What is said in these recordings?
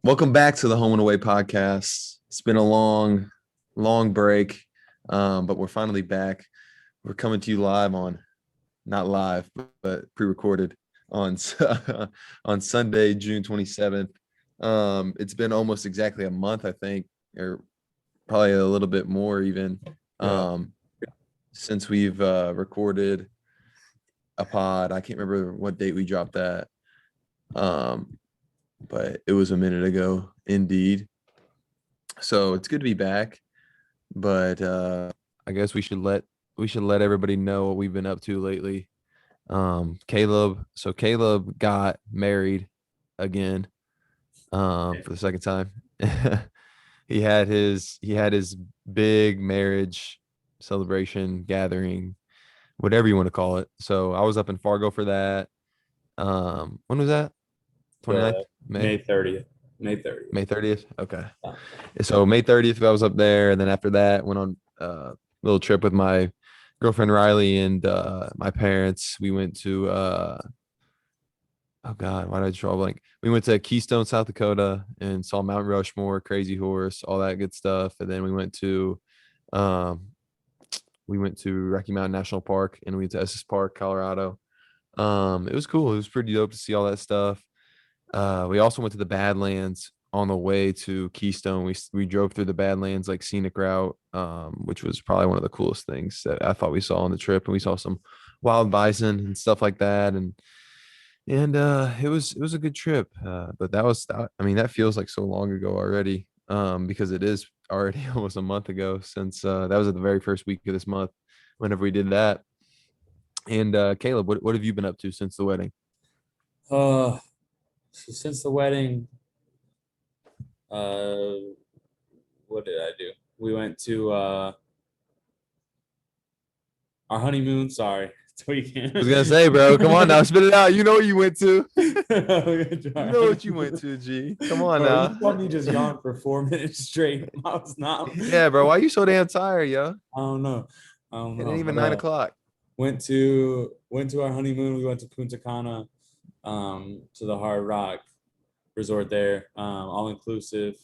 Welcome back to the Home and Away podcast. It's been a long break, but we're finally back. We're coming to you live not live, but pre-recorded on on Sunday, June 27th. It's been almost exactly a month, I think, or probably a little bit more even, Yeah. since we've recorded a pod. I can't remember what date we dropped that. Um, but it was a minute ago, indeed. So it's good to be back, but I guess we should let everybody know what we've been up to lately. Caleb got married again for the second time. He had his big marriage celebration gathering, whatever you want to call it. So I was up in Fargo for that. When was that? 29th May? May 30th. May 30th. May 30th. Okay. Yeah. So May 30th, I was up there, and then after that, went on a little trip with my girlfriend Riley and my parents. We went to oh God, why did I draw a blank? We went to Keystone, South Dakota, and saw Mount Rushmore, Crazy Horse, all that good stuff. And then um, we went to Rocky Mountain National Park, and we went to Estes Park, Colorado. It was cool. It was pretty dope to see all that stuff. We also went to the Badlands on the way to Keystone. We drove through the Badlands like scenic route, which was probably one of the coolest things that I thought we saw on the trip. And we saw some wild bison and stuff like that. And it was a good trip. But I mean, that feels like so long ago already. Because it is already almost a month ago since that was at the very first week of this month, whenever we did that. And Caleb, what have you been up to since the wedding? Uh, so since the wedding, uh, what did I do? We went to our honeymoon. Sorry, it's I was weekend. gonna say, bro, come on now, spit it out. You know what you went to. We went to You our know what you honeymoon. went to, G. Come on Bro, you now. saw me just yawn for 4 minutes straight. I was not. Yeah, bro. Why you so damn tired, yo? I don't know. I don't It ain't know. even But 9 o'clock. went to our honeymoon. We went to Punta Cana, to the Hard Rock resort there, all inclusive,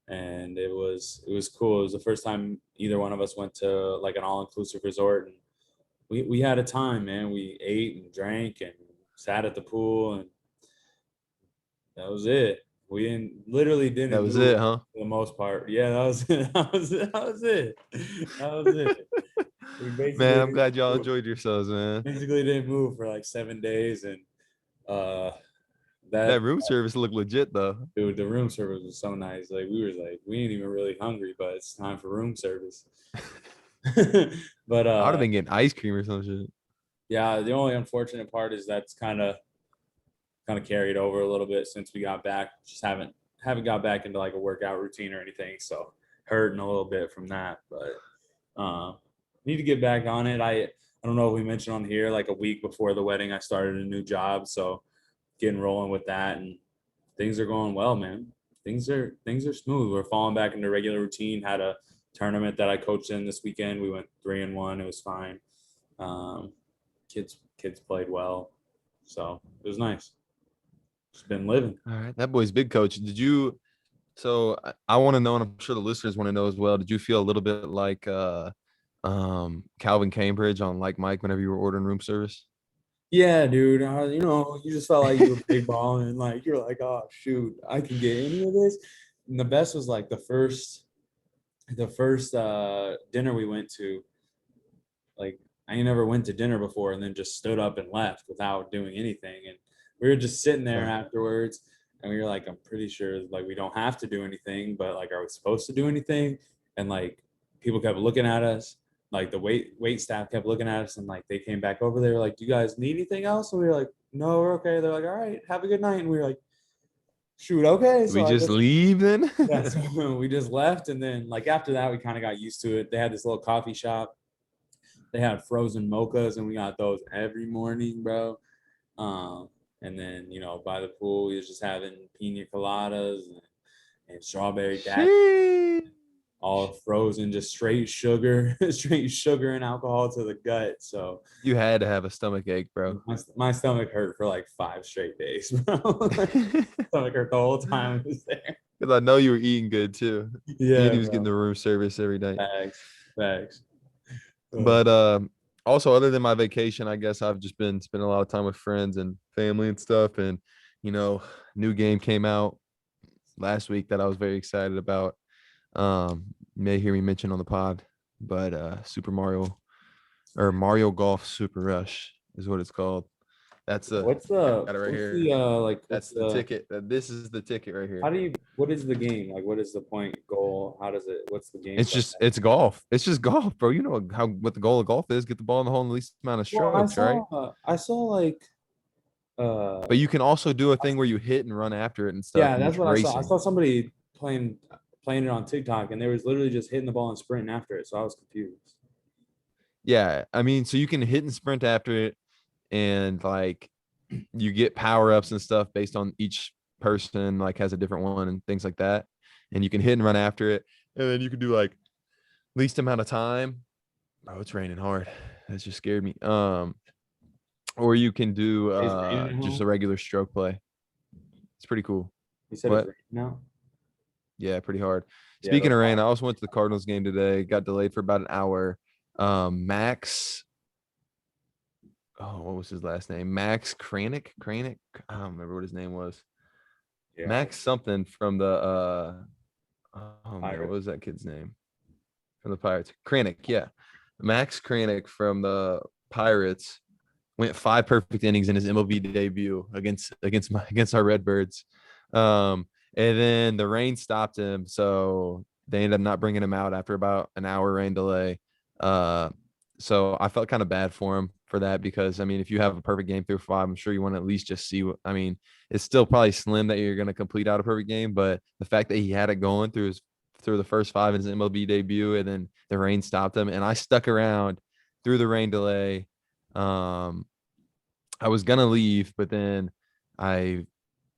and it was cool. It was the first time either one of us went to like an all inclusive resort, and we had a time, man. We ate and drank and sat at the pool, and that was it. We literally That didn't was move it, huh? for the most part. Yeah, that was it. That was it. That was it. We Man, basically I'm glad y'all enjoyed yourselves, man. basically didn't move for like 7 days, and uh That that room service looked legit though. dude, the room service was so nice. Like we ain't even really hungry, but it's time for room service. But I would have been getting ice cream or some shit. yeah, the only unfortunate part is that's kind of carried over a little bit since we got back. Just haven't got back into like a workout routine or anything, so hurting a little bit from that. But need to get back on it. I don't know if we mentioned on here, like a week before the wedding, I started a new job, so getting rolling with that, and things are going well, man. Things are smooth. We're falling back into regular routine. Had a tournament that I coached in this weekend. We went 3-1. It was fine. Um, kids played well, so it was nice. Just been living. All right. That boy's big coach. I want to know, and I'm sure the listeners want to know as well. Did you feel a little bit like Calvin Cambridge on Like Mike whenever you were ordering room service? Yeah, dude. You just felt like you were big balling, and like you're like, oh shoot, I can get any of this. And the best was like the first dinner we went to. Like I ain't never went to dinner before and then just stood up and left without doing anything. And we were just sitting there Yeah. afterwards, and we were like, I'm pretty sure like we don't have to do anything, but like, are we supposed to do anything? And like people kept looking at us, like the wait staff kept looking at us, and like they came back over. They were like, "Do you guys need anything else?" And we were like, "No, we're okay." They're like, "All right, have a good night." And we were like, "Shoot, okay." Did we So I just guess leave then? yeah, so we just left, and then like after that, we kind of got used to it. They had this little coffee shop. They had frozen mochas, and we got those every morning, bro. Um, and then by the pool, we was just having pina coladas and strawberry dash. Sheesh. all frozen, just straight sugar, straight sugar and alcohol to the gut. So You had to have a stomach ache, bro. my stomach hurt for like 5 straight days, bro. Stomach hurt the whole time I was there. Because I know you were eating good too. And Yeah, he was getting bro. the room service every night. Bags, bags. But also other than my vacation, I guess I've just been spending a lot of time with friends and family and stuff. And, you know, new game came out last week that I was very excited about. You may hear me mention on the pod, but Super Mario or Mario Golf Super Rush is what it's called. That's the What's the got it right what's here. the like what's That's the the ticket. This is the ticket right here. how do you what is the game? Like what is the point goal? How does it what's the It's gameplay? just it's golf. It's just golf, bro. You know how what the goal of golf is: get the ball in the hole in the least amount of Well, strokes, right? I saw like uh But you can also do a thing where you hit and run after it and stuff, yeah, and that's it's what I saw. I racing. saw somebody playing it on TikTok and they was literally just hitting the ball and sprinting after it. So I was confused. Yeah, I mean, so you can hit and sprint after it, and like you get power ups and stuff based on each person, like has a different one and things like that. And you can hit and run after it, and then you can do like least amount of time. Oh, it's raining hard. That just scared me. Or you can do It's raining at just home. a regular stroke play. It's pretty cool. You said it's What? raining now? Yeah, pretty hard. Yeah, the Speaking of rain, I fall. also went to the Cardinals game today. Got delayed for about an hour. Max, oh, what was his last name? Max Kranick. Kranick. I don't remember what his name was. Yeah. Max something from the oh man, what Pirates. was that kid's name? From the Pirates. Kranick, yeah. Max Kranick from the Pirates went 5 perfect innings in his MLB debut against our Redbirds. And then the rain stopped him, so they ended up not bringing him out after about an hour rain delay. Uh, so I felt kind of bad for him for that because I mean, if you have a perfect game through 5, I'm sure you want to at least just see what I mean. It's still probably slim that you're going to complete out a perfect game, but the fact that he had it going through the first 5 in his MLB debut, and then the rain stopped him, and I stuck around through the rain delay. Um, I was gonna leave, but then I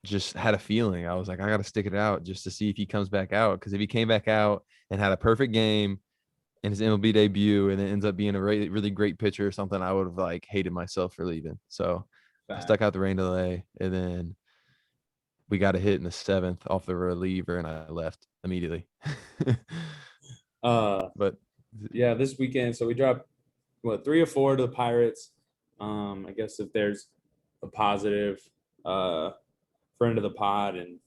just had a feeling. I was like, I gotta stick it out just to see if he comes back out. Because if he came back out and had a perfect game in his MLB debut and it ends up being a really, really great pitcher or something, I would have like hated myself for leaving. So I Fact. stuck out the rain delay, and then we got a hit in the 7th off the reliever, and I left immediately. Uh But yeah, this weekend. So we dropped what 3 or 4 to the Pirates. I guess if there's a positive uh friend of the pod and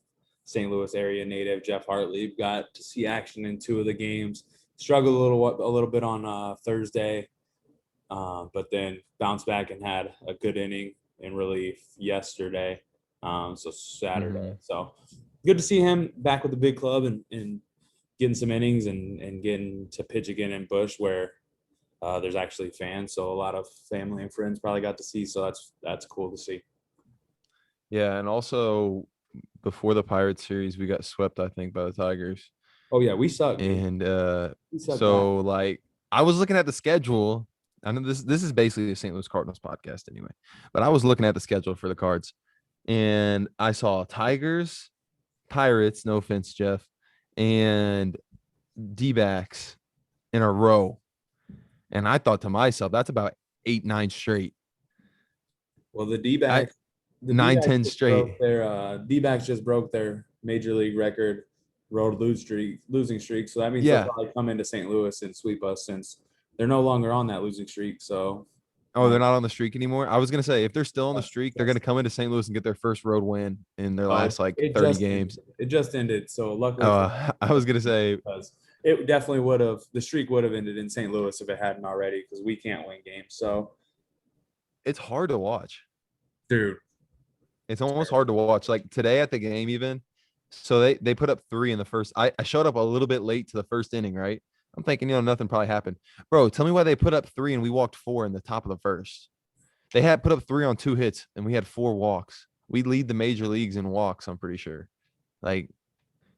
St. Louis area native Jeff Hartley got to see action in 2 of the games. Struggled a little bit on Thursday, but then bounced back and had a good inning in relief yesterday. So Saturday. mhm. So good to see him back with the big club and getting some innings and getting to pitch again in Bush where there's actually fans. So a lot of family and friends probably got to see. So that's cool to see. Yeah, and also before the Pirates series, we got swept, I think, by the Tigers. Oh yeah, we suck, dude. And We suck bad. so like I was looking at the schedule. I know this is basically a St. Louis Cardinals podcast anyway, but I was looking at the schedule for the Cards, and I saw Tigers, Pirates, no offense, Jeff, and D-backs in a row. And I thought to myself, that's about 8, 9 straight. Well, the I D-backs, the 9, D-backs 10 just straight. broke their D-backs just broke their major league record road losing streak. So that means they'll Yeah. probably come into St. Louis and sweep us since they're no longer on that losing streak. So Oh, they're not on the streak anymore. I was gonna say if they're still on the that's, streak, they're that's gonna come into St. Louis and get their first road win in their oh, last like it 30 just ended. games. It just ended. So luckily for I was gonna say because it definitely would have the streak would have ended in St. Louis if it hadn't already because we can't win games. So it's hard to watch. dude, It's almost hard to watch. Like today at the game, even so they put up 3 in the first. I showed up a little bit late to the first inning, right? I'm thinking, nothing probably happened. Bro, tell me why they put up 3 and we walked 4 in the top of the first. They had put up 3 on 2 hits and we had 4 walks. We lead the major leagues in walks, I'm pretty sure. Like,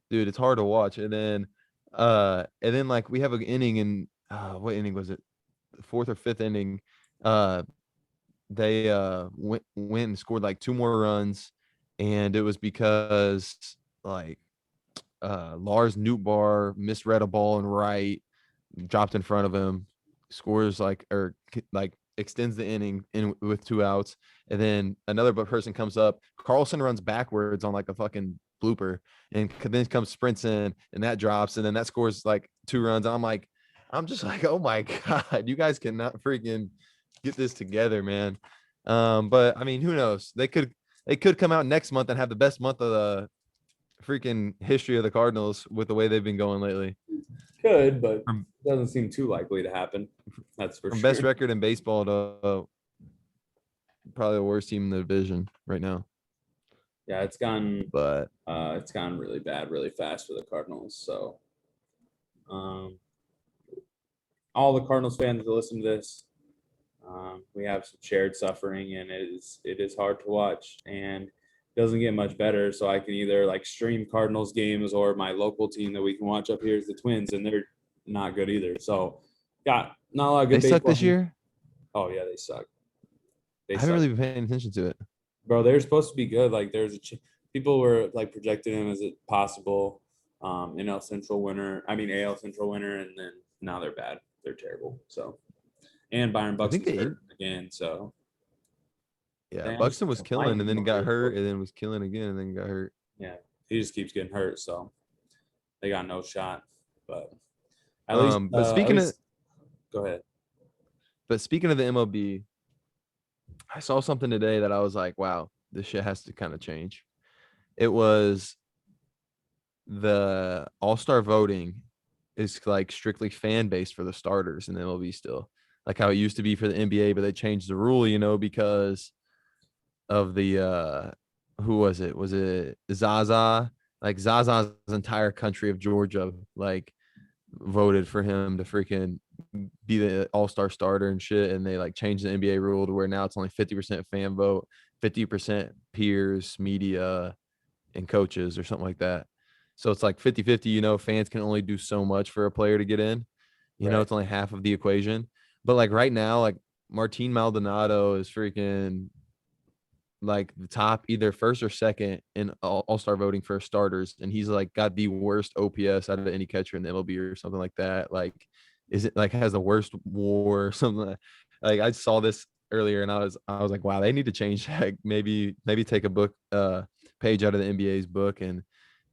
dude, it's hard to watch. And then like we have an inning in what inning was it? 4th or 5th inning. They went and scored like 2 more runs, and it was because like Lars Nootbaar misread a ball and right, dropped in front of him, scores like extends the inning in with 2 outs, and then another person comes up. Carlson runs backwards on like a fucking blooper, and then comes sprints in, and that drops, and then that scores like 2 runs. And I'm just like, oh my god, you guys cannot freaking get this together, man. But I mean, who knows? They could come out next month and have the best month of the freaking history of the Cardinals with the way they've been going lately. Could, but From, doesn't seem too likely to happen. That's for from sure. best record in baseball to probably the worst team in the division right now. Yeah, But it's gone really bad, really fast for the Cardinals. So, all the Cardinals fans that listen to this, we have some shared suffering, and it is hard to watch, and it doesn't get much better. So I can either like stream Cardinals games, or my local team that we can watch up here is the Twins, and they're not good either. So, got not a lot of good they suck baseball this teams. year. Oh yeah, they suck. They I haven't suck. really been paying attention to it. Bro, they're supposed to be good. Like people were like projecting him as a possible NL Central winner. I mean AL Central winner, and then now they're bad. They're terrible. So, and Byron I think Buxton's hurt again. So yeah, damn, Buxton was killing and then got hurt, yeah, and then was killing again and then got hurt. he just keeps getting hurt. So they got no shot. But at least, go ahead. But speaking of the MLB, I saw something today that I was like, wow, this shit has to kind of change. It was the All-Star voting is like strictly fan based for the starters in the MLB still, like how it used to be for the NBA, but they changed the rule, because of the who was it? Was it Zaza? Like Zaza's entire country of Georgia like voted for him to freaking be the all-star starter and shit. And they like changed the NBA rule to where now it's only 50% fan vote, 50% peers, media, and coaches or something like that. So it's like 50-50, fans can only do so much for a player to get in. Right. It's only half of the equation. But like right now, like Martin Maldonado is freaking like the top either first or second in all-star voting for starters, and he's like got the worst OPS out of any catcher in the MLB or something like that. Like, is it like has the worst WAR or something? Like I saw this earlier, and I was like, wow, they need to change that. Maybe take a book page out of the NBA's book and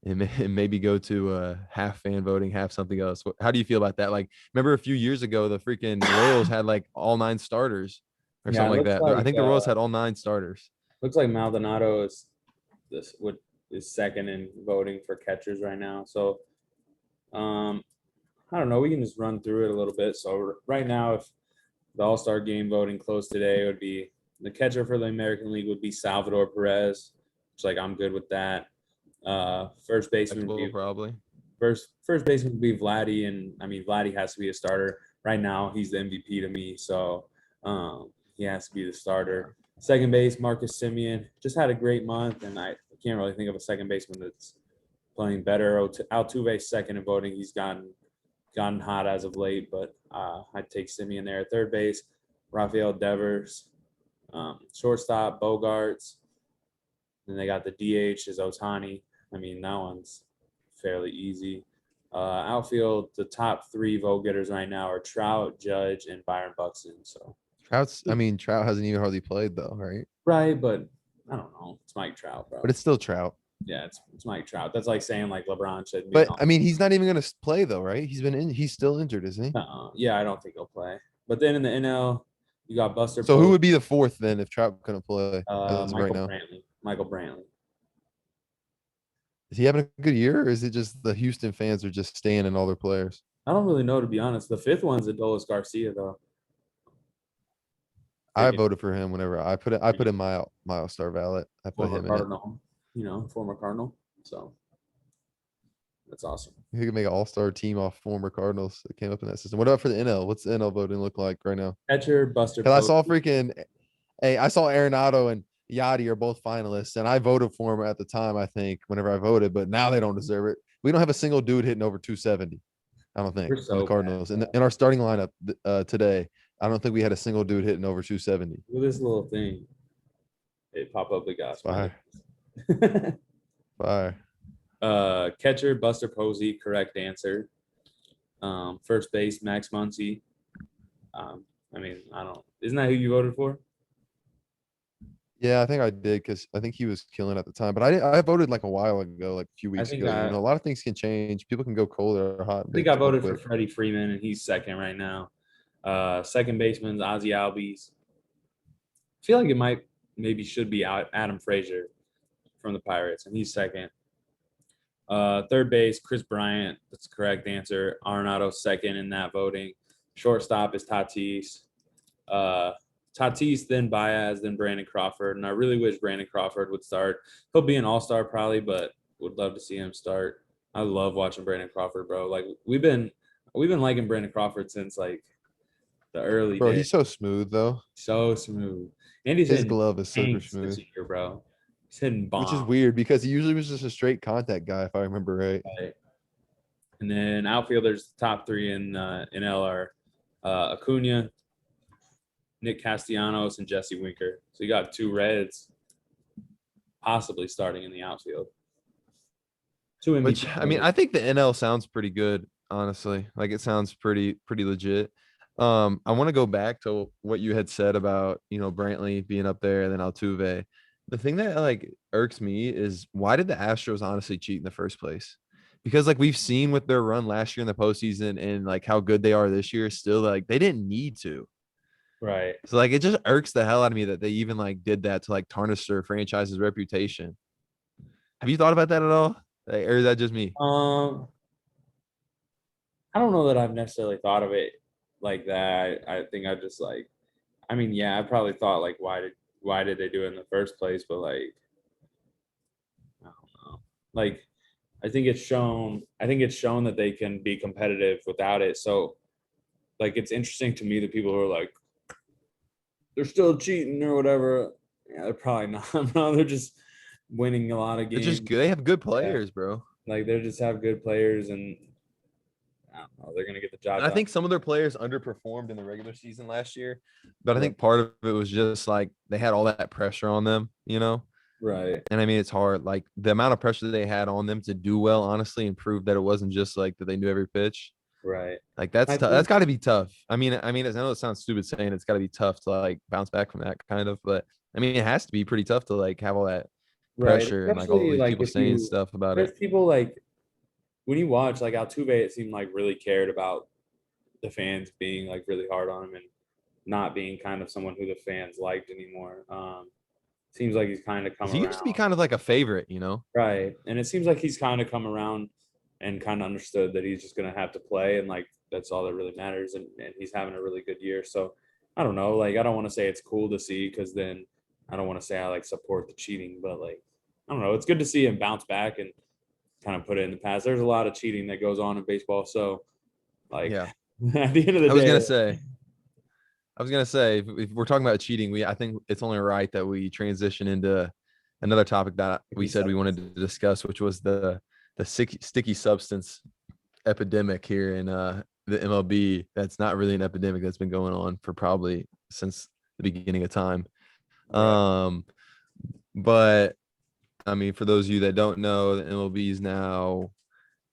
maybe go to half fan voting, half something else. How do you feel about that? Like, remember a few years ago, the freaking Royals had like all 9 starters or Yeah, something like that. I think the Royals had all 9 starters. looks like Maldonado is second in voting for catchers right now. So, I don't know. We can just run through it a little bit. So right now, if the All-Star game voting closed today, would be the catcher for the American League would be Salvador Perez, which like I'm good with that. First baseman would be Probably. first baseman would be Vladdy, and I mean Vladdy has to be a starter right now. He's the MVP to me, so he has to be the starter. Second base, Marcus Semien just had a great month, and I can't really think of a second baseman that's playing better. Altuve second in voting. He's gotten hot as of late, but I'd take Semien there. Third base, Rafael Devers. Shortstop, Bogarts. Then they got the DH is Otani. I mean, that one's fairly easy. Outfield, the top 3 vote getters right now are Trout, Judge, and Byron Buxton. So Trout hasn't even hardly played though, right? right, but I don't know. It's Mike Trout, bro. But it's still Trout. Yeah, it's Mike Trout. That's like saying like LeBron should be. But I mean, he's not even going to play though, right? He's still injured, isn't he? Yeah, I don't think he'll play. But then in the NL, you got Buster. So who would be the 4th then if Trout couldn't play Michael Brantley. Michael Brantley. Is he having a good year, or is it just the Houston fans are just staying in all their players? I don't really know, to be honest. The 5th one's Adolis Garcia, though. I voted for him whenever I put in my All-Star ballot. I put him Cardinal, former Cardinal. So that's awesome. in it. He could make an All-Star team off former Cardinals that came up in that system. What about for the NL? What's the NL voting look like right now? Catcher, Buster. Because I saw I saw Arenado and Yachty are both finalists, and I voted for him at the time, I think, whenever I voted, but now they don't deserve it. We don't have a single dude hitting over 270. I don't think So the Cardinals in our starting lineup today. I don't think we had a single dude hitting over 270. Look at this little thing. It pop up the gas. Fire. Fire. Catcher, Buster Posey, correct answer. First base, Max Muncy. I mean, I don't. Isn't that who you voted for? Yeah, I think I did because I think he was killing at the time. But I voted like a while ago, like a few I weeks think ago. I, A lot of things can change. People can go cold or hot I think I based real voted for quick. Freddie Freeman, and he's second right now. Second baseman's Ozzy Albies. I feel like it might maybe should be Adam Frazier from the Pirates, and he's second. Third base, Chris Bryant. That's the correct answer. Arenado second in that voting. Shortstop is Tatis. Uh, Tatis, then Baez, then Brandon Crawford. And I really wish Brandon Crawford would start. He'll be an all-star probably, but would love to see him start. I love watching Brandon Crawford, bro. Like we've been liking Brandon Crawford since like the early Bro, days. he's so smooth though. So smooth. And he's His hitting glove is super tanks this smooth, year, bro. He's hitting which is bombs. weird because he usually was just a straight contact guy, if I remember right. Right? And then outfielders, top three in L are Acuna, Nick Castellanos, and Jesse Winker. So you got two Reds possibly starting in the outfield. Two Which MVP I mean, players. I think the NL sounds pretty good, honestly. Like it sounds pretty legit. I want to go back to what you had said about, Brantley being up there and then Altuve. The thing that like irks me is why did the Astros honestly cheat in the first place? Because like we've seen with their run last year in the postseason and like how good they are this year, still like they didn't need to. Right. So like it just irks the hell out of me that they even like did that to like tarnish their franchise's reputation. Have you thought about that at all? Like, or is that just me? I don't know that I've necessarily thought of it like that. I think I just like I mean, yeah, I probably thought like why did they do it in the first place? But like I don't know. Like I think it's shown that they can be competitive without it. So like it's interesting to me that people who are like they're still cheating or whatever. Yeah, they're probably not. No, they're just winning a lot of They're just games. good. They have good Yeah. players, bro. Like they just have good players and I don't know, they're gonna get the job And I done. think some of their players underperformed in the regular season last year, but I Right. think part of it was just like they had all that pressure on them. Right. And I mean, it's hard. Like the amount of pressure they had on them to do well, honestly, and prove that it wasn't just like that they knew every pitch. Right. Like that's I tough. That's think got to be tough. I know it sounds stupid saying it's got to be tough to like bounce back from that kind of, but I mean, it has to be pretty tough to like have all that right. pressure and like all Especially these like people if saying you stuff about there's it. people like when you watch like Altuve, it seemed like really cared about the fans being like really hard on him and not being kind of someone who the fans liked anymore. Seems like he's kind of come 'Cause he used to be around. kind of like a favorite. Right. And it seems like he's kind of come around and kind of understood that he's just going to have to play. And like, that's all that really matters. And he's having a really good year. So I don't know. Like, I don't want to say it's cool to see because then I don't want to say I like support the cheating, but like, I don't know. It's good to see him bounce back and kind of put it in the past. There's a lot of cheating that goes on in baseball. So, like, Yeah. at the end of the I was day, gonna say, if we're talking about cheating, I think it's only right that we transition into another topic that we said we wanted to discuss, which was the sticky substance epidemic here in the MLB. That's not really an epidemic that's been going on for probably since the beginning of time. right. Um, but I mean, for those of you that don't know, the MLB is now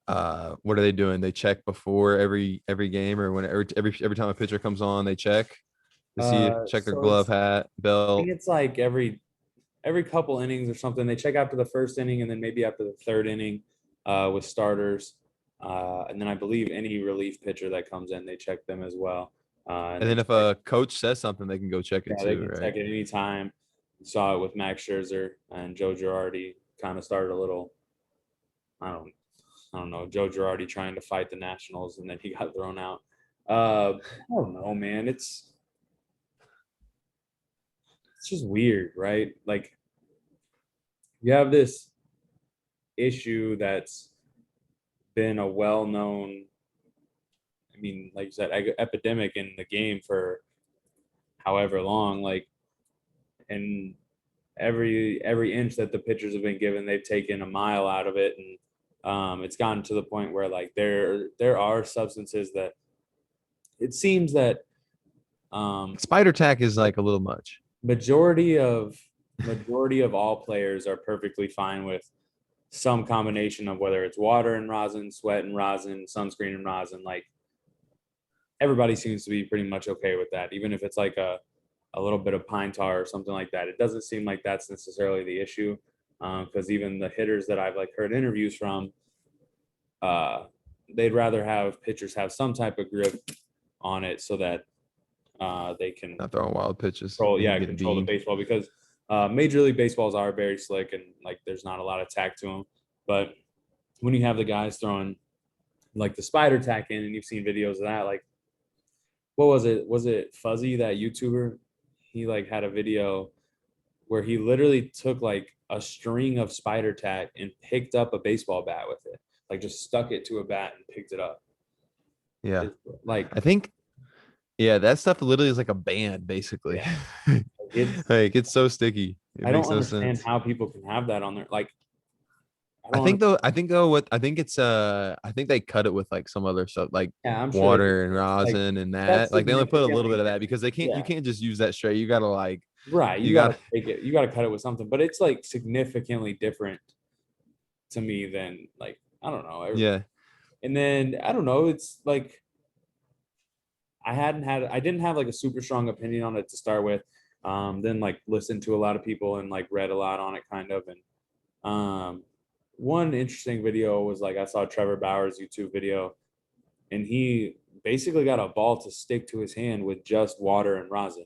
what are they doing? They check before every game or when every time a pitcher comes on, they check their So glove, hat, I think belt. it's like every couple innings or something. They check after the first inning and then maybe after the third inning with starters. And then I believe any relief pitcher that comes in, they check them as well. And And they then if check, a coach says something, they can go check it yeah, they too, can right? check it anytime. You saw it with Max Scherzer and Joe Girardi kind of started a little, I don't, I don't know, Joe Girardi trying to fight the Nationals and then he got thrown out. I don't know, man. It's just weird, right? Like you have this issue that's been a well-known, I mean, like you said, epidemic in the game for however long. Like, and every inch that the pitchers have been given, they've taken a mile out of it, and it's gotten to the point where like there are substances that it seems that Spider tack is like a little much. majority of all players are perfectly fine with some combination of whether it's water and rosin, sweat and rosin, sunscreen and rosin. Like everybody seems to be pretty much okay with that, even if it's like a little bit of pine tar or something like that. It doesn't seem like that's necessarily the issue, because even the hitters that I've like heard interviews from, uh, they'd rather have pitchers have some type of grip on it so that they can Not throwing wild pitches. control, You can yeah, get control the beamed. baseball, because Major League Baseballs are very slick and like there's not a lot of tack to them. But when you have the guys throwing like the spider tack in, and you've seen videos of that, like what was it? Was it Fuzzy, that YouTuber? He like had a video where he literally took like a string of spider tack and picked up a baseball bat with it, like just stuck it to a bat and picked it up. Yeah. It's like, I think, yeah, that stuff literally is like a band, basically. yeah, it's, Like it's so sticky. It I don't makes no understand sense. how people can have that on there. Like, I I don't think want though, what I think it's I think they cut it with like some other stuff like yeah, I'm sure they do. water and Like, rosin and that's that. Like they only put a little significantly bit of that different. because you Yeah. can't just use that straight. You gotta like Right. you You got to gotta take it, you got to cut it with something, but it's like significantly different to me than like, I don't know. yeah. And then I don't know, it's like, I didn't have like a super strong opinion on it to start with. Then like listened to a lot of people and like read a lot on it kind of. And one interesting video was like I saw Trevor Bauer's YouTube video, and he basically got a ball to stick to his hand with just water and rosin.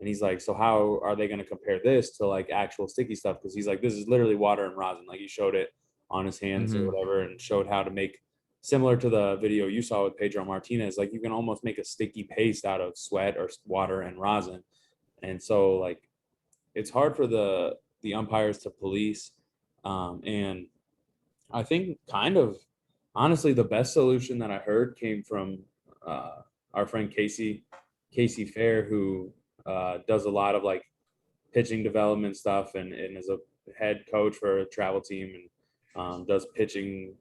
And he's like, so how are they going to compare this to like actual sticky stuff? Because he's like, this is literally water and rosin. Like he showed it on his hands or Hmm. whatever, and showed how to make, similar to the video you saw with Pedro Martinez. Like you can almost make a sticky paste out of sweat or water and rosin. And so like it's hard for the umpires to police. And I think kind of honestly the best solution that I heard came from uh, our friend Casey Fair, who does a lot of like pitching development stuff, and is a head coach for a travel team, and does pitching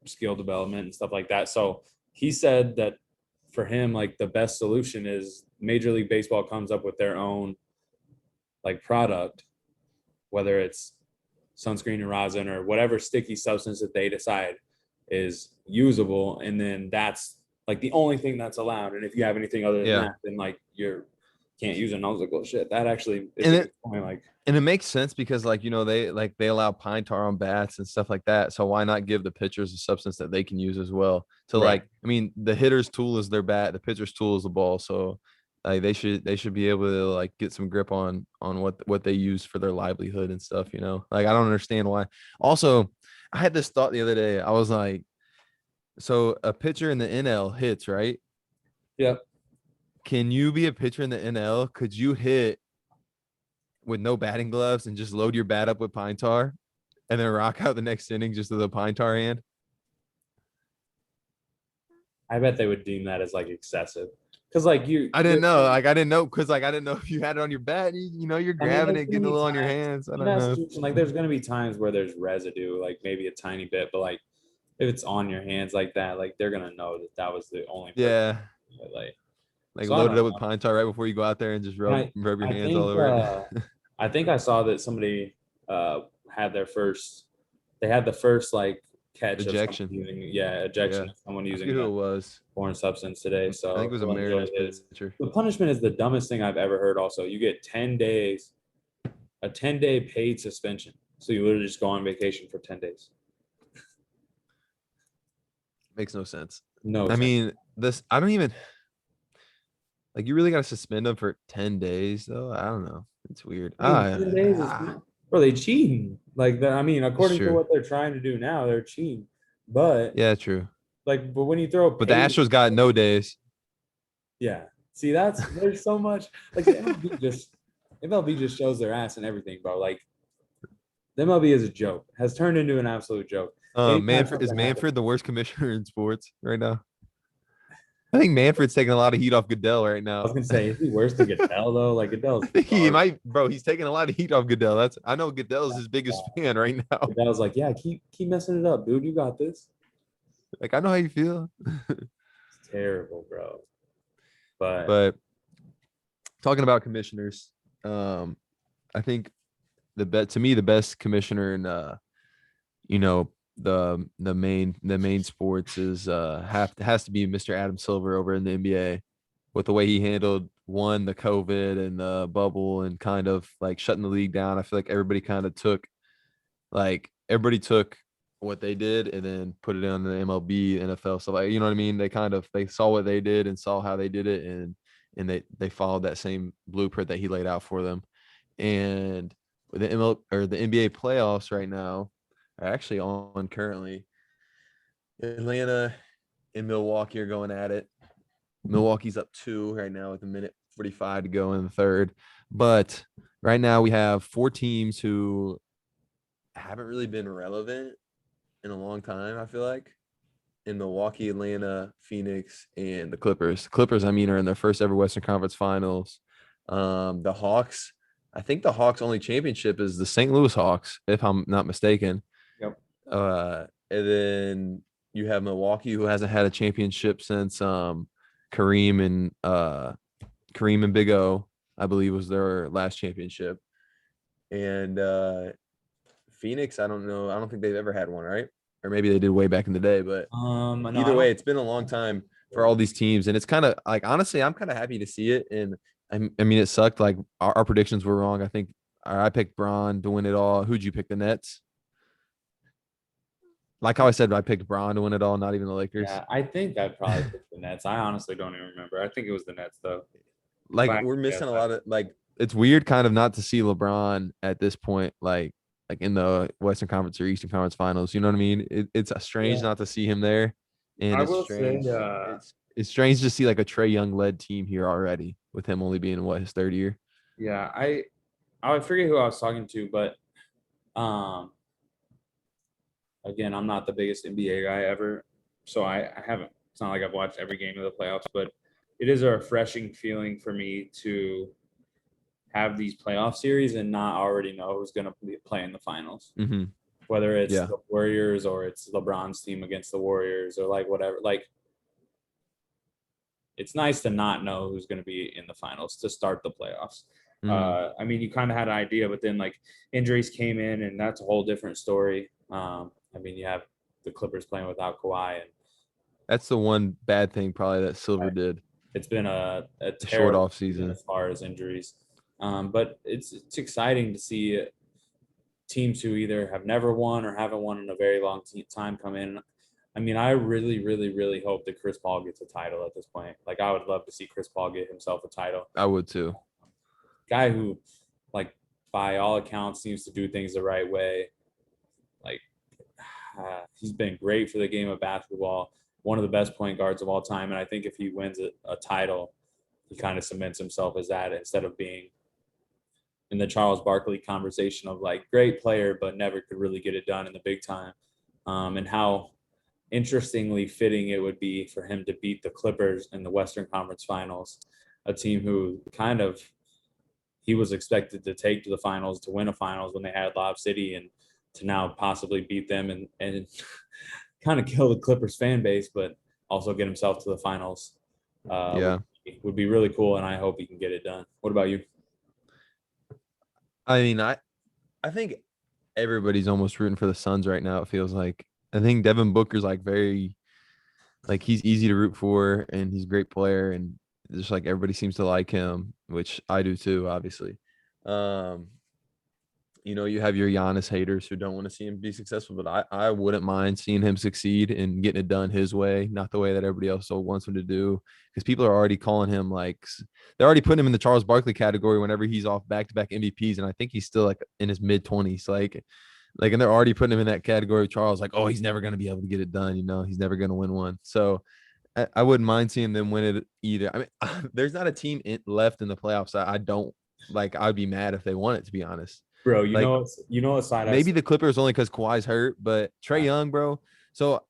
skill development and stuff like that. So he said that for him, like the best solution is Major League Baseball comes up with their own like product, whether it's sunscreen and rosin or whatever sticky substance that they decide is usable, and then that's like the only thing that's allowed. And if you have anything other than Yeah. that, then like you're can't use it. And I was like, well, shit, that actually is And a it good point. Like, and it makes sense because like they allow pine tar on bats and stuff like that. So why not give the pitchers a substance that they can use as well? To right, like, I mean, the hitter's tool is their bat, the pitcher's tool is the ball. So like they should be able to like get some grip on what they use for their livelihood and stuff, you know. Like I don't understand why. Also, I had this thought the other day. I was like, so a pitcher in the NL hits, right? yep. Can you be a pitcher in the NL? Could you hit with no batting gloves and just load your bat up with pine tar and then rock out the next inning just with a pine tar hand? I bet they would deem that as like excessive because like I didn't know. Like I didn't know because like I didn't know if you had it on your bat. You know, you're I mean, grabbing there's it, gonna getting a be little on your times hands. I in don't that know. situation, like there's gonna be times where there's residue, like maybe a tiny bit, but like if it's on your hands like that, like they're gonna know that that was the only purpose. Yeah, But, like, like so I load it don't up with know. pine tar right before you go out there and just And rub your I hands all think over it. I think I saw that somebody had their first, they had the first like catch of someone Ejection. using, yeah, ejection Yeah, of someone I using forget who the it was. foreign substance today. I think it So was a we'll enjoy Mariners his. pitcher. The punishment is the dumbest thing I've ever heard. Also, you get 10 days, a 10-day paid suspension. So you literally just go on vacation for 10 days. Makes no sense. No I sense. mean, this I don't even like. You really got to suspend them for 10 days, though. I don't know. It's weird. I mean, 10 days is not, bro, they cheating. Like, I mean, It's according to true. what they're trying to do now, they're cheating. But, Yeah, true. like, but when you throw But the paid, Astros got no days. yeah. See, there's so much. Like, the MLB just shows their ass and everything, bro. Like, the MLB is a joke, has turned into an absolute joke. Anytime Manfred is something happens, Manfred the worst commissioner in sports right now? I think Manfred's taking a lot of heat off Goodell right I now. was gonna say, is he worse than Goodell though? Like I Goodell's think he garbage. might, bro. He's taking a lot of heat off Goodell. I know Goodell's his biggest fan right now. Goodell's like, yeah, keep messing it up, dude. You got this. Like I know how you feel, It's terrible, bro. But but talking about commissioners, I think the best commissioner in you know, the main sports is has to be Mr. Adam Silver over in the NBA with the way he handled the COVID and the bubble and kind of like shutting the league down. I feel like everybody took what they did and then put it on the MLB, NFL. So like, you know what I mean? They saw what they did and saw how they did it, and they followed that same blueprint that he laid out for them. And with the ML or the NBA playoffs right now are actually on currently. Atlanta and Milwaukee are going at it. Milwaukee's up 2 right now with a minute 45 to go in the third. But right now we have 4 teams who haven't really been relevant in a long time, I feel like. In Milwaukee, Atlanta, Phoenix, and the Clippers. Clippers, I mean, are in their first ever Western Conference Finals. The Hawks, I think the Hawks' only championship is the St. Louis Hawks, if I'm not mistaken. Yep. And then you have Milwaukee, who hasn't had a championship since Kareem and Big O, I believe, was their last championship. And Phoenix, I don't know. I don't think they've ever had one, right? Or maybe they did way back in the day. But No, either way, it's been a long time for all these teams, and it's kind of like, honestly, I'm kind of happy to see it. And I mean, it sucked. Like our predictions were wrong. I think I picked Braun to win it all. Who'd you pick? The Nets? Like how I said, I picked Braun to win it all, not even the Lakers. Yeah, I think I probably picked the Nets. I honestly don't even remember. I think it was the Nets though. Like Fine. we're Yes, missing a lot of like. It's weird, kind of, not to see LeBron at this point, like in the Western Conference or Eastern Conference Finals. You know what I mean? It's strange yeah. not to see him there, and I it's will say, strange. It's strange to see like a Trey Young led team here already, with him only being his third year. yeah, I forget who I was talking to, but um, again, I'm not the biggest NBA guy ever, so I haven't. It's not like I've watched every game of the playoffs, but it is a refreshing feeling for me to have these playoff series and not already know who's going to play in the finals. Mm-hmm. Whether it's Yeah. the Warriors or it's LeBron's team against the Warriors or like whatever. Like, it's nice to not know who's going to be in the finals to start the playoffs. Mm-hmm. I mean, you kind of had an idea, but then like injuries came in, and that's a whole different story. I mean, you have the Clippers playing without Kawhi, and That's the one bad thing probably that Silver did. it's been a The short terrible off season season. as far as injuries. But it's exciting to see teams who either have never won or haven't won in a very long time come in. I mean, I really, really, really hope that Chris Paul gets a title at this point. Like, I would love to see Chris Paul get himself a title. I would too. Guy who, like, by all accounts, seems to do things the right way. Like, he's been great for the game of basketball. One of the best point guards of all time. And I think if he wins a title, he kind of cements himself as that instead of being in the Charles Barkley conversation of like great player, but never could really get it done in the big time. And how interestingly fitting it would be for him to beat the Clippers in the Western Conference Finals, a team who kind of he was expected to take to the finals to win a finals when they had Lob City, and to now possibly beat them and kind of kill the Clippers fan base, but also get himself to the finals. Yeah. Would be really cool, and I hope he can get it done. What about you? I mean, I think everybody's almost rooting for the Suns right now. It feels like. I think Devin Booker's like very, like, he's easy to root for, and he's a great player, and just like everybody seems to like him, which I do too, obviously. Um, you have your Giannis haters who don't want to see him be successful, but I wouldn't mind seeing him succeed and getting it done his way, not the way that everybody else wants him to do. Because people are already calling him like, they're already putting him in the Charles Barkley category whenever he's off back-to-back MVPs, and I think he's still like in his mid-20s, and they're already putting him in that category of Charles, like, oh, he's never going to be able to get it done. He's never going to win one. So I wouldn't mind seeing them win it either. I mean, there's not a team left in the playoffs that I don't like. I'd be mad if they won it, to be honest. Bro, Like, you know what side maybe the Clippers only because Kawhi's hurt, but Trey Young, bro. So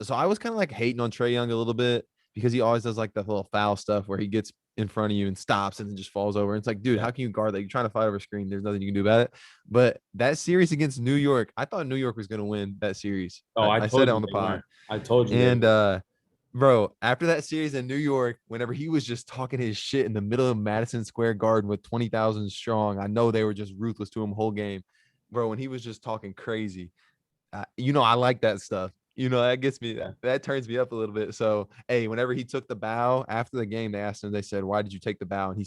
I was kind of like hating on Trey Young a little bit because he always does like the little foul stuff where he gets in front of you and stops and then just falls over. And it's like, dude, how can you guard that? You're trying to fight over screen. There's nothing you can do about it. But that series against New York, I thought New York was going to win that series. Oh, I told said it you on the they pod. weren't. I told you. And bro, after that series in New York, whenever he was just talking his shit in the middle of Madison Square Garden with 20,000 strong, I know they were just ruthless to him whole game. Bro, when he was just talking crazy, I like that stuff. That gets me, Yeah. that turns me up a little bit. So, hey, whenever he took the bow after the game, they asked him, they said, "Why did you take the bow?" And he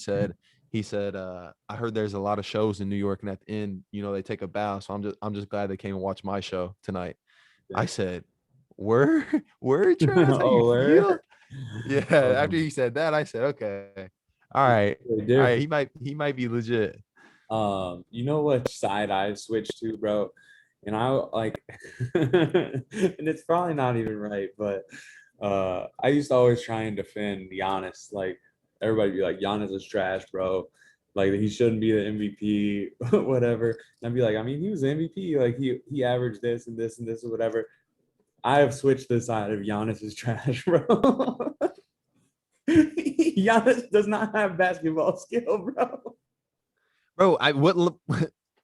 said, "I heard there's a lot of shows in New York, and at the end, they take a bow. So I'm just glad they came and watched my show tonight." I Yeah. said, "Word, word, Trav, that's how you Oh, feel?" where? Yeah. After Um, he said that, I said, "Okay, all it's right, really all right. different. He might be legit." You know what side I've switched to, bro? And I like, and it's probably not even right, but I used to always try and defend Giannis. Like everybody be like, Giannis is trash, bro. Like he shouldn't be the MVP, whatever. And I'd be like, I mean, he was the MVP. Like he averaged this and this and this or whatever. I have switched the side of Giannis is trash, bro. Giannis does not have basketball skill, bro. Bro,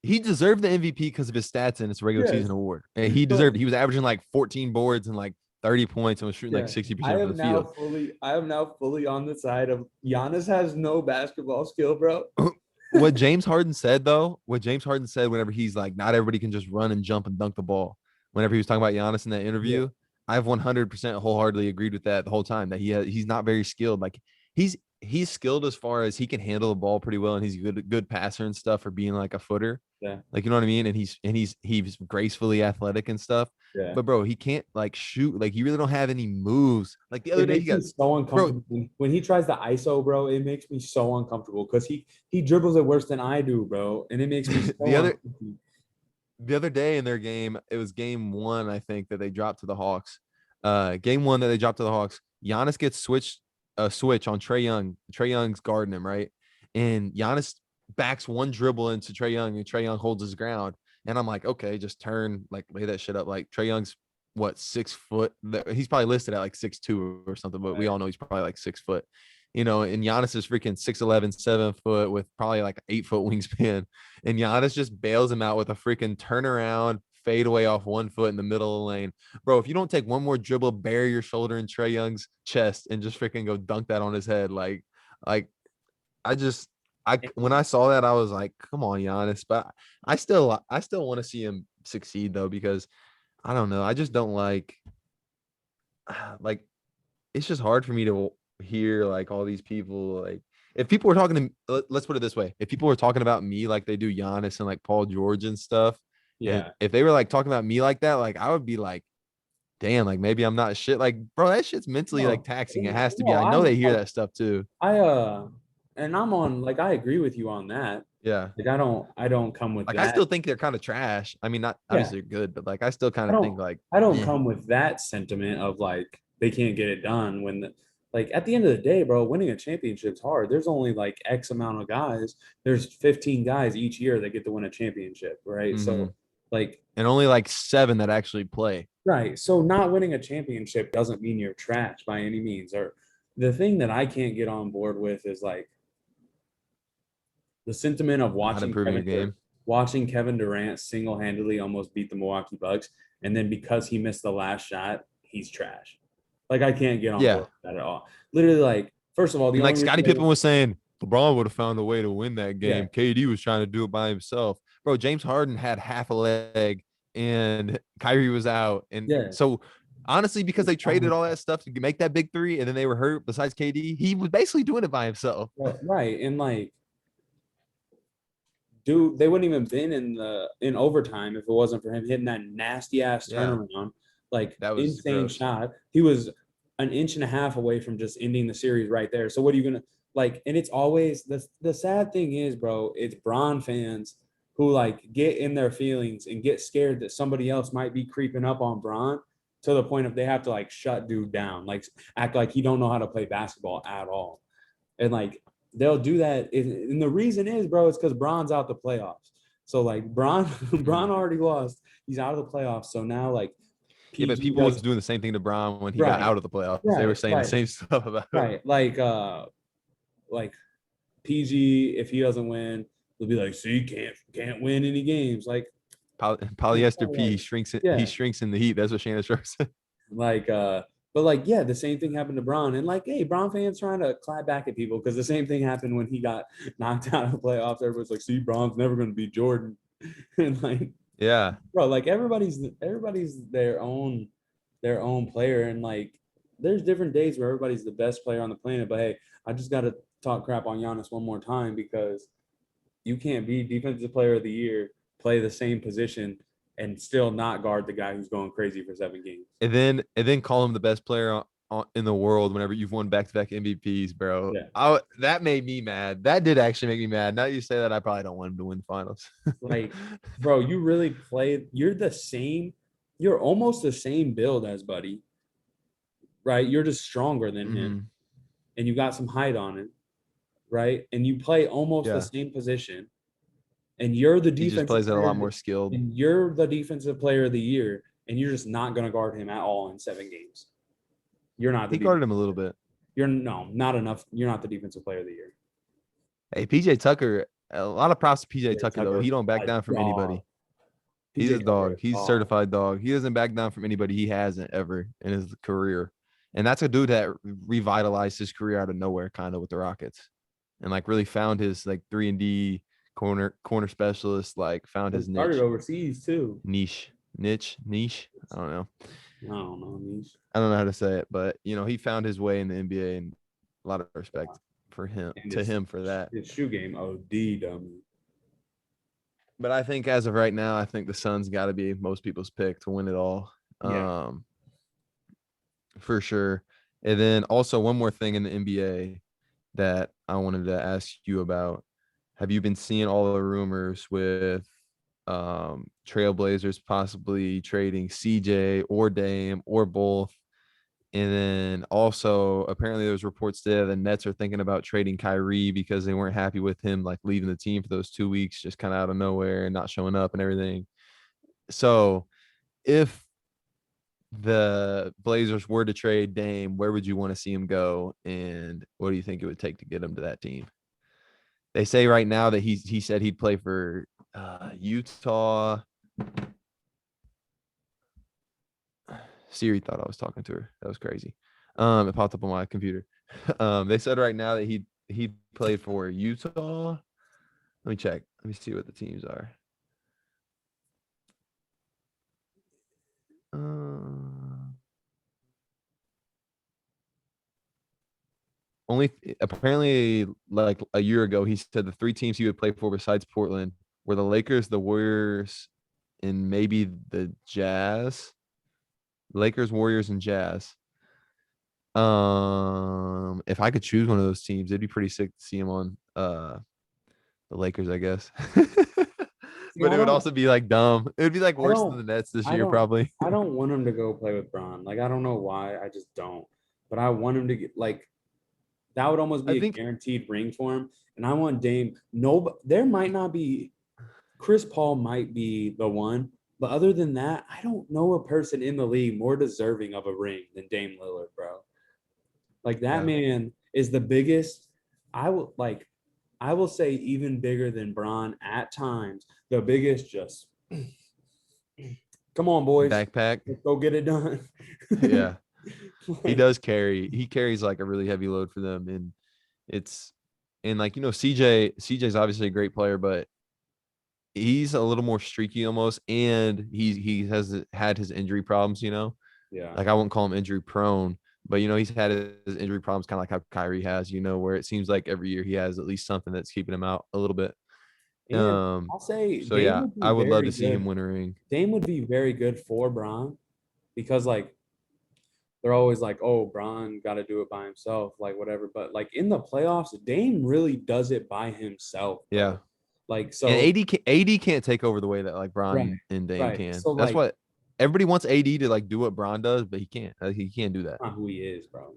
he deserved the MVP because of his stats and his regular season Yes, award. And he but deserved it. He was averaging like 14 boards and like 30 points and was shooting like yeah, 60% from the field. I am now fully on the side of Giannis has no basketball skill, bro. What James Harden said whenever he's like, not everybody can just run and jump and dunk the ball. Whenever he was talking about Giannis in that Yeah, interview, I've 100% wholeheartedly agreed with that the whole time that he's not very skilled. Like he's skilled as far as he can handle the ball pretty well and he's a good passer and stuff for being like a footer. yeah, Like you know what I mean? And he's gracefully athletic and stuff. yeah. But bro, he can't like shoot. Like you really don't have any moves. Like the other It day he makes me got so bro, uncomfortable when he tries to ISO, bro. It makes me so uncomfortable because he dribbles it worse than I do, bro, and it makes me so the other uncomfortable. the other day in their game, it was game one, I think, that they dropped to the Hawks. Game one that they dropped to the Hawks. Giannis gets a switch on Trae Young. Trae Young's guarding him, right? And Giannis backs one dribble into Trae Young, and Trae Young holds his ground. And I'm like, okay, just turn, like lay that shit up. Like Trae Young's what 6 foot? He's probably listed at like 6'2" or something, but we Right. all know he's probably like 6 foot. And Giannis is freaking 6'11", 7 foot with probably like 8 foot wingspan. And Giannis just bails him out with a freaking turnaround fadeaway off 1 foot in the middle of the lane. Bro, if you don't take one more dribble, bury your shoulder in Trae Young's chest and just freaking go dunk that on his head. Like I just I when I saw that, I was like, come on, Giannis. But I still want to see him succeed though, because I don't know. I just don't like it's just hard for me to hear like all these people like if people were talking to let's put it this way. If people were talking about me like they do Giannis and like Paul George and stuff, and Yeah. if they were like talking about me like that, like I would be like, damn, like maybe I'm not shit. Like, bro, that shit's mentally like No, taxing. It has to be. no, I know I'm they hear like that stuff too. I and I'm on like I agree with you on that. Yeah. Like I don't come with Like I still that. think they're kind of trash. I mean, not Yeah. obviously they're good, but like I still kind I of think don't like, I don't eh. come with that sentiment of like they can't get it done when like at the end of the day, bro, winning a championship's hard. There's only like X amount of guys. There's 15 guys each year that get to win a championship, right? Mhm. So like And only like 7 that actually play. right. So not winning a championship doesn't mean you're trash by any means. Or the thing that I can't get on board with is like the sentiment of Not improving your game. Watching Kevin Durant single-handedly almost beat the Milwaukee Bucks, and then because he missed the last shot, he's trash. Like I can't get on board Yeah. with that at all. Literally, like first of all, the And like only Scottie reason they Pippen was saying, LeBron would have found a way to win that yeah game. KD was trying to do it by himself. Bro, James Harden had half a leg and Kyrie was out. And yeah so honestly, because they traded all that stuff to make that big three and then they were hurt besides KD, he was basically doing it by himself. right and like dude, they wouldn't even been in overtime if it wasn't for him hitting that nasty ass Yeah, turnaround, like that was insane gross. shot. He was an inch and a half away from just ending the series right there. So what are you gonna like? And it's always the sad thing is, bro, it's Bron fans who like get in their feelings and get scared that somebody else might be creeping up on Bron to the point of they have to like shut dude down, like act like he don't know how to play basketball at all. And like they'll do that. And the reason is, bro, it's because Bron's out the playoffs. So like Bron, Bron Mhm. already lost. He's out of the playoffs. So now like Yeah, but PG people was does doing the same thing to Brown when he got right, out of the playoffs. They were right, saying the right, same stuff about him. right. Like PG, if he doesn't win, they'll be like, see, can't win any games. Like, Polyester P, he yeah, shrinks in the heat. That's what Shannon Sharp said. like but like yeah, the same thing happened to Bron. And like, hey, Bron fans trying to clap back at people because the same thing happened when he got knocked out of the playoffs. Everyone's like, see, Bron's never gonna beat Jordan. And like Yeah. Bro, like everybody's their own player, and like there's different days where everybody's the best player on the planet. But hey, I just got to talk crap on Giannis one more time because you can't be defensive player of the year, play the same position, and still not guard the guy who's going crazy for 7 games. And then call him the best player in the world whenever you've won back-to-back MVPs, bro. Yeah. That made me mad. That did actually make me mad. Now that you say that, I probably don't want him to win the finals. Like, bro, you really played. You're the same. You're almost the same build as Buddy, right? You're just stronger than him, Mhm. and you got some height on it, right? And you play almost the Yeah. same position, and you're the He just defensive plays it a player, lot more skilled. and you're the defensive player of the year, and you're just not going to guard him at all in 7 games. You're not the He guarded defense. him a little bit. You're no, not enough. You're not the defensive player of the year. Hey, PJ Tucker, a lot of props to PJ PJ Tucker, though. Tucker, He don't back a down from dog. anybody. He's a PJ Tucker, dog. a He's dog. certified dog. He doesn't back down from anybody. He hasn't ever in his career. And that's a dude that revitalized his career out of nowhere, kind of with the Rockets. And like really found his like 3-and-D corner specialist, like found He his started overseas too. niche. I don't know. I don't know. I don't know how to say it, but he found his way in the NBA, and a lot of respect for him And to him for that. his shoe game, OD dummy. But I think as of right now, I think the Suns got to be most people's pick to win it all. Yeah. For sure. And then also one more thing in the NBA that I wanted to ask you about. Have you been seeing all the rumors with Trailblazers possibly trading CJ or Dame or both? And then also apparently there's reports today the Nets are thinking about trading Kyrie because they weren't happy with him like leaving the team for those 2 weeks, just kind of out of nowhere and not showing up and everything. So if the Blazers were to trade Dame, where would you want to see him go? And what do you think it would take to get him to that team? They say right now that he said he'd play for Utah. Siri thought I was talking to her. That was crazy. It popped up on my computer. They said right now that he played for Utah. Let me check. Let me see what the teams are. Only apparently like a year ago, he said the 3 teams he would play for besides Portland were the Lakers, the Warriors, and maybe the Jazz. Lakers, Warriors, and Jazz. If I could choose one of those teams, it'd be pretty sick to see him on the Lakers, I guess. See, But it would also be like dumb. It would be like I worse than don't, the Nets this I year, don't, probably. I don't want him to go play with Bron. Like I don't know why. I just don't. But I want him to get like that would almost I be a think guaranteed ring for him. And I want Dame. No, there might not be. Chris Paul might be the one, but other than that, I don't know a person in the league more deserving of a ring than Dame Lillard, bro. Like that yeah. man is the biggest. I will say even bigger than Bron at times. The biggest just come on, boys. Backpack. Let's go get it done. Yeah. He Like, does he carries like a really heavy load for them. And it's and like CJ's obviously a great player, but he's a little more streaky almost, and he has had his injury problems. yeah. Like I wouldn't call him injury prone, but he's had his injury problems kind of like how Kyrie has, where it seems like every year he has at least something that's keeping him out a little bit. And I'll say So Dame yeah, would be I would love very to see him good. win a ring. Dame would be very good for Bron because like they're always like, oh, Bron got to do it by himself, like whatever. But like in the playoffs, Dame really does it by himself, Yeah. bro. Like And so, AD can't take over the way that like right, Bron and Dame right. can. So That's like, what everybody wants AD to like do what Bron does, but he can't. He can't do that. not who he is, bro.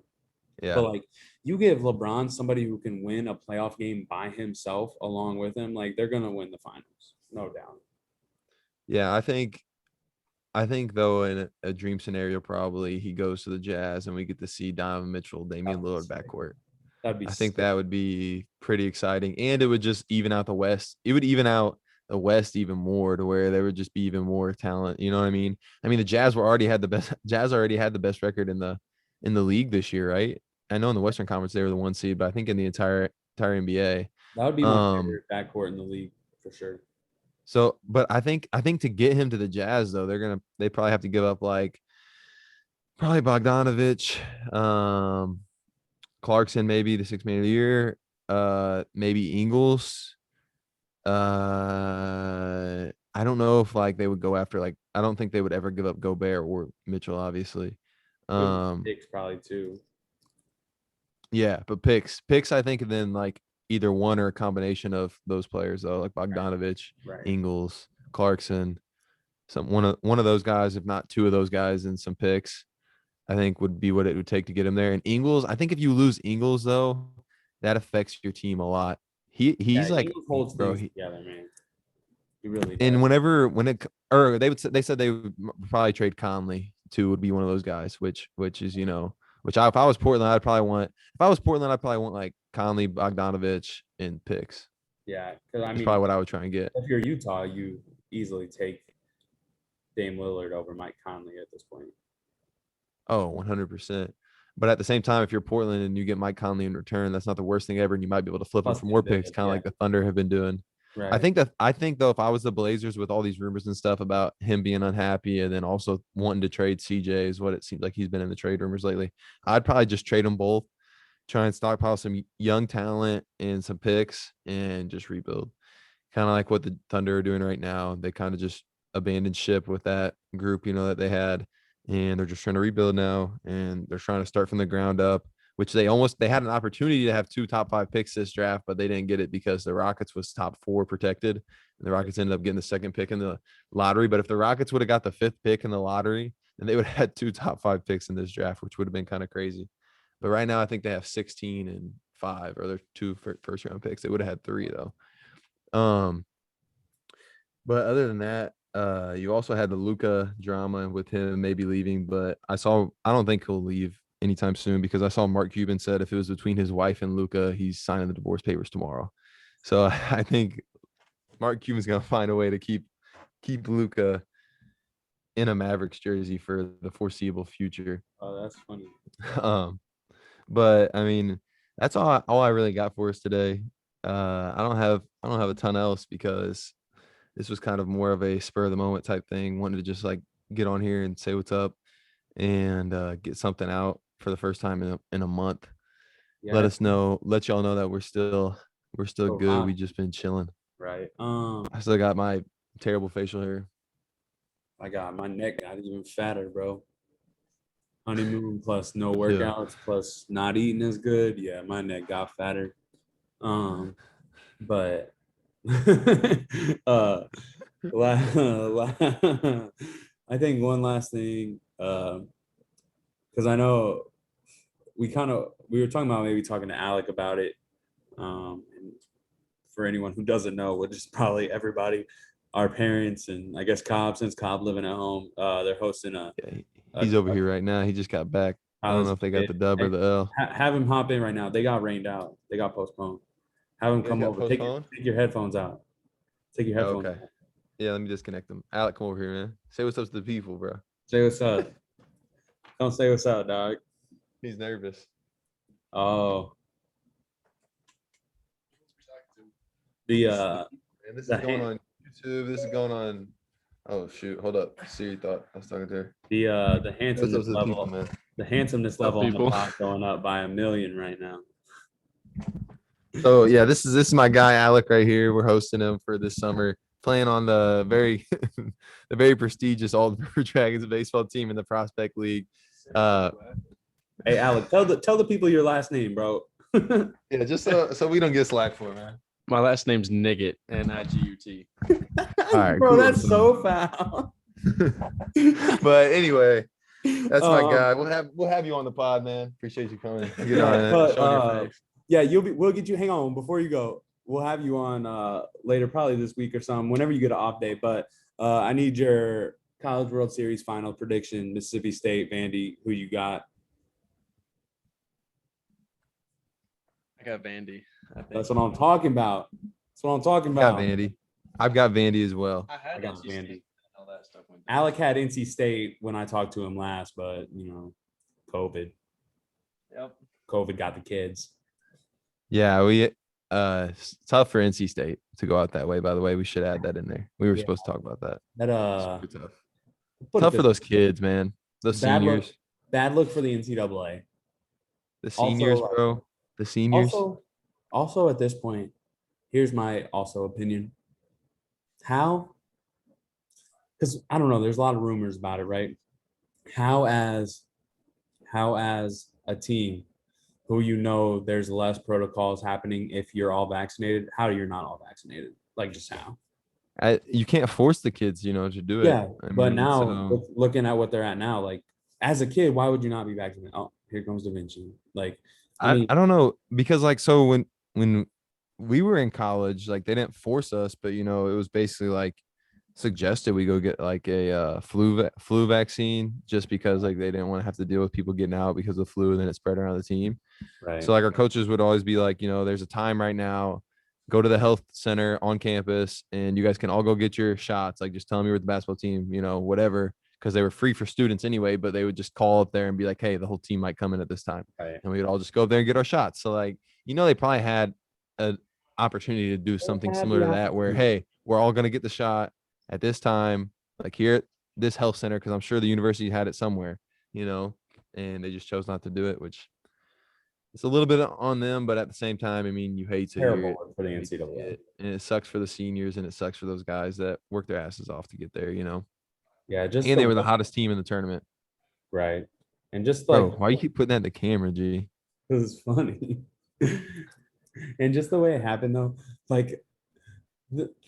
But Yeah. like, you give LeBron somebody who can win a playoff game by himself along with him, like they're gonna win the finals, no doubt. Yeah, I think though in a dream scenario, probably he goes to the Jazz and we get to see Donovan Mitchell, Damian That'd be Lillard sick. backcourt. That'd be I think sick. that would be pretty exciting, and it would just even out the West. It would even out the West even more to where there would just be even more talent. You know what I mean? I mean, the Jazz were already had the best. Jazz already had the best record in the league this year, right? I know in the Western Conference they were the 1 seed, but I think in the entire NBA. That would be my Um, favorite backcourt in the league for sure. So, but I think to get him to the Jazz though, they probably have to give up like probably Bogdanovich, Clarkson, maybe the 6 man of the year, maybe Ingles. I don't know if like they would go after like I don't think they would ever give up Gobert or Mitchell, obviously. Um, Picks probably too. yeah, but picks, I think, and then like either one or a combination of those players though, like Bogdanovich, Right. Ingles, Clarkson, one of those guys, if not two of those guys, and some picks. I think would be what it would take to get him there. And Ingles, I think if you lose Ingles though, that affects your team a lot. Yeah, He's like, Ingles holds bro, things together, man. He really does. and whenever when it or they said they would probably trade Conley too, would be one of those guys, which is which if I was Portland, I'd probably want like Conley, Bogdanovich, and picks. Yeah, because I That's mean, probably what I would try and get. if you're Utah, you easily take Dame Lillard over Mike Conley at this point. Oh, 100%. But at the same time, if you're Portland and you get Mike Conley in return, that's not the worst thing ever, and you might be able to flip him Plus for the more picks, ability, kind of yeah. like the Thunder have been doing. Right. I think though, if I was the Blazers with all these rumors and stuff about him being unhappy and then also wanting to trade CJ is what it seems like he's been in the trade rumors lately. I'd probably just trade them both, try and stockpile some young talent and some picks and just rebuild. Kind of like what the Thunder are doing right now. They kind of just abandoned ship with that group, that they had, and they're just trying to rebuild now, and they're trying to start from the ground up, which they had an opportunity to have 2 top 5 picks this draft, but they didn't get it because the Rockets was top 4 protected, and the Rockets ended up getting the 2nd pick in the lottery. But if the Rockets would have got the 5th pick in the lottery, then they would have had 2 top 5 picks in this draft, which would have been kind of crazy. But right now, I think they have 16 and 5, or they're 2 first round picks. They would have had 3 though. But other than that, you also had the Luca drama with him maybe leaving, but I don't think he'll leave anytime soon because I saw Mark Cuban said if it was between his wife and Luca, he's signing the divorce papers tomorrow. So I think Mark Cuban's gonna find a way to keep Luca in a Mavericks jersey for the foreseeable future. Oh, that's funny. Um, but I mean, that's all I really got for us today. I don't have a ton else because this was kind of more of a spur of the moment type thing. Wanted to just like get on here and say what's up and get something out for the first time in a month. Yeah, Let y'all know that we're still so good. hot. We just been chilling. Right. I still got my terrible facial hair. My neck got even fatter, bro. Honeymoon plus no Too. workouts plus not eating as good. Yeah, my neck got fatter. But uh I think one last thing, because I know we were talking about maybe talking to Alec about it. And for anyone who doesn't know, which is probably everybody, our parents and I guess Cobb, since Cobb living at home, they're hosting Yeah, he's over here right now. He just got back. I don't know if they got the dub or the L. Have him hop in right now. They got rained out. They got postponed. Have him You guys come got over. Take postponed? your headphones out. Take your Oh, headphones okay. out. Yeah, let me disconnect them. Alec, come over here, man. Say what's up to the people, bro. Say what's up. Don't say what's up, dog. He's nervous. Oh. The And this the is going hand- on YouTube. This is going on. Oh shoot! Hold up. Siri thought I was talking to her. the What's up handsomeness to the level, people, man? the handsomeness What's up, level on the people? pod going up by 1,000,000 right now. So yeah, this is my guy Alec right here. We're hosting him for this summer, playing on the very the very prestigious All River Dragons baseball team in the Prospect League. Hey, Alec, tell the people your last name, bro. Yeah, just so we don't get slack for it, man. My last name's Nigget, N-I-G-U-T. All right, bro, cool. that's so foul. But anyway, that's my Um, guy. We'll have you on the pod, man. Appreciate you coming. Get Yeah, on but, it. Showing your face. Yeah, we'll get you. Hang on, before you go, we'll have you on later, probably this week or something, whenever you get an off day. But I need your College World Series final prediction: Mississippi State, Vandy. Who you got? I got Vandy. I think. That's what I'm talking about. That's what I'm talking Got about. Vandy. I've got Vandy as well. I got NC Vandy. State, all that stuff went down. Alec had NC State when I talked to him last, but COVID. Yep. COVID got the kids. Yeah, It's tough for NC State to go out that way. By the way, we should add that in there. We were Yeah. supposed to talk about that. That Super tough. put it Tough for this those way. kids, man. Those Bad look. seniors. Bad look for the NCAA. The Also, seniors, like, bro. The seniors. Also at this point, here's my also opinion. How? Because I don't know. There's a lot of rumors about it, right? How as a team who there's less protocols happening if you're all vaccinated, how you're not all vaccinated? Like just how? You can't force the kids, to do it. Yeah, but mean, now so- looking at what they're at now, like as a kid, why would you not be vaccinated? Oh, here comes Da Vinci. Like, I mean, I don't know, because like, so when we were in college, like they didn't force us, but it was basically like suggested we go get like a flu vaccine, just because like they didn't want to have to deal with people getting out because of flu, and then it spread around the team. right. So like our coaches would always be like, there's a time right now, go to the health center on campus and you guys can all go get your shots. Like just tell them you're with the basketball team, whatever, because they were free for students anyway, but they would just call up there and be like, hey, the whole team might come in at this time. Right. And we would all just go up there and get our shots. So like, they probably had an opportunity to do something similar to that where, hey, we're all going to get the shot at this time, like here at this health center, because I'm sure the university had it somewhere, and they just chose not to do it, which it's a little bit on them, but at the same time, I mean, you hate to hear Terrible it. look for the You hate to see NCAA. it, and it sucks for the seniors, and it sucks for those guys that work their asses off to get there, Yeah, just and they were the hottest team in the tournament. right. And just Bro, like why you keep putting that in the camera, G? because it's funny. And just the way it happened though, like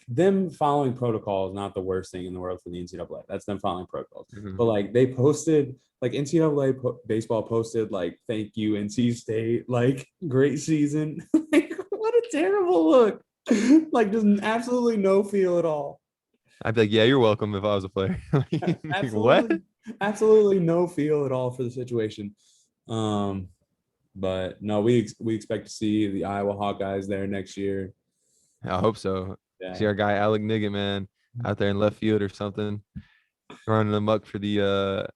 them following protocol is not the worst thing in the world for the NCAA. That's them following protocols. Mhm. But like they posted, like NCAA baseball posted, like thank you NC State, like great season. Like what a terrible look. Like just absolutely no feel at all. I'd be like, yeah, you're welcome if I was a player. Like, what? Absolutely, absolutely no feel at all for the situation. But no, we expect to see the Iowa Hawkeyes there next year. I hope so. Yeah. See our guy Alec Niggett, man, out there in left field or something, running amok for the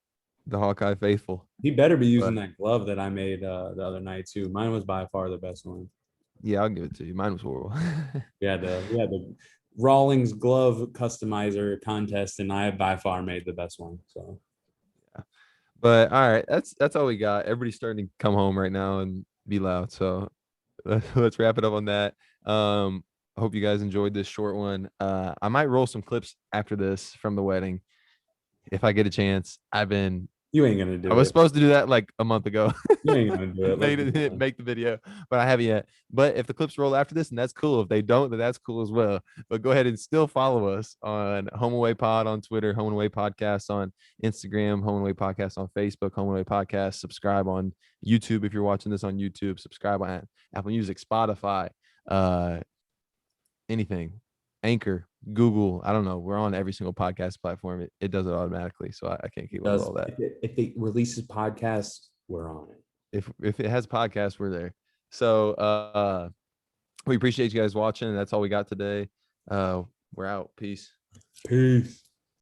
Hawkeye faithful. He better be using that glove that I made the other night too. Mine was by far the best one. Yeah, I'll give it to you. Mine was horrible. We had the Rawlings glove customizer contest, and I by far made the best one. So yeah. But all right, that's all we got. Everybody's starting to come home right now and be loud. So let's wrap it up on that. I hope you guys enjoyed this short one. I might roll some clips after this from the wedding if I get a chance. you ain't gonna do I was it. supposed to do that like a month ago. You ain't gonna do it. Make the video, but I haven't yet. But if the clips roll after this, and that's cool. If they don't, then that's cool as well. But go ahead and still follow us on Home Away Pod on Twitter, Home Away Podcast on Instagram, Home Away Podcast on Facebook, Home Away Podcast. Subscribe on YouTube if you're watching this on YouTube. Subscribe on Apple Music, Spotify, anything, Anchor, Google. I don't know. We're on every single podcast platform. It does it automatically, so I can't keep up with all that. If it releases podcasts, we're on it. If it has podcasts, we're there. So we appreciate you guys watching. That's all we got today. We're out. Peace. Peace.